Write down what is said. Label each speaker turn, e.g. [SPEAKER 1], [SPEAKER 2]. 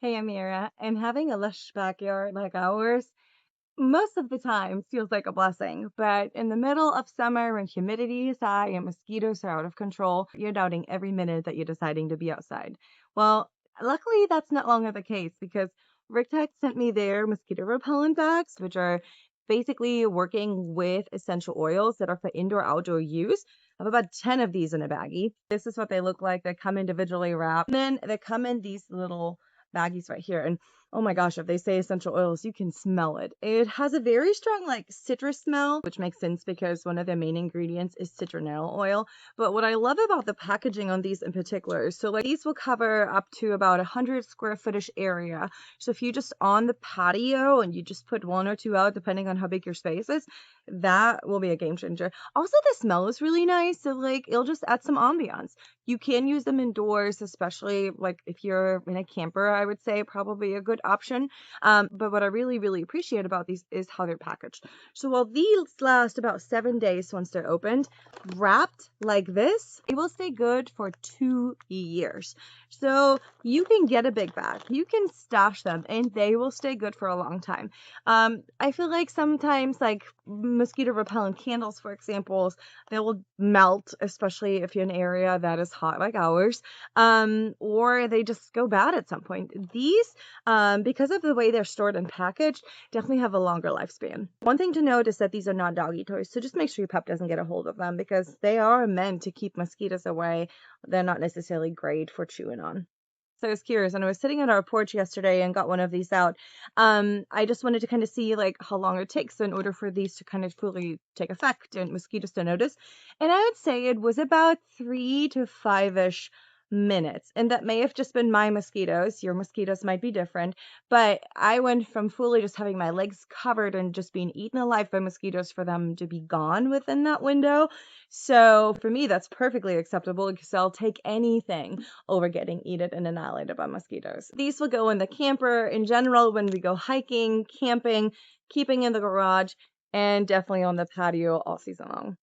[SPEAKER 1] Hey Amira, and having a lush backyard like ours most of the time feels like a blessing. But in the middle of summer when humidity is high and mosquitoes are out of control, you're doubting every minute that you're deciding to be outside. Well, luckily that's not longer the case because Rictex sent me their mosquito repellent bags, which are basically working with essential oils that are for indoor outdoor use. I have about 10 of these in a baggie. This is what they look like. They come individually wrapped. And then they come in these little baggies right here. And oh my gosh, if they say essential oils, you can smell it. It has a very strong like citrus smell, which makes sense because one of their main ingredients is citronelle oil. But what I love about the packaging on these in particular, so like these will cover up to about 100 square footish area. So if you just on the patio and you just put one or two out, depending on how big your space is, that will be a game changer. Also, the smell is really nice. So like it'll just add some ambiance. You can use them indoors, especially like if you're in a camper, I would say probably a good option. But what I really, really appreciate about these is how they're packaged. So while these last about 7 days once they're opened, wrapped like this, it will stay good for 2 years. So you can get a big bag, you can stash them, and they will stay good for a long time. I feel like sometimes like mosquito repellent candles, for example, they will melt, especially if you're in an area that is hot like ours, or they just go bad at some point. These, because of the way they're stored and packaged, definitely have a longer lifespan. One thing to note is that these are not doggy toys, so just make sure your pup doesn't get a hold of them because they are meant to keep mosquitoes away. They're not necessarily great for chewing on. So I was curious, and I was sitting on our porch yesterday and got one of these out. I just wanted to kind of see like how long it takes in order for these to kind of fully take effect and mosquitoes to notice. And I would say it was about 3 to 5-ish minutes. And that may have just been my mosquitoes. Your mosquitoes might be different. But I went from fully just having my legs covered and just being eaten alive by mosquitoes for them to be gone within that window. So for me, that's perfectly acceptable because I'll take anything over getting eaten and annihilated by mosquitoes. These will go in the camper in general when we go hiking, camping, keeping in the garage, and definitely on the patio all season long.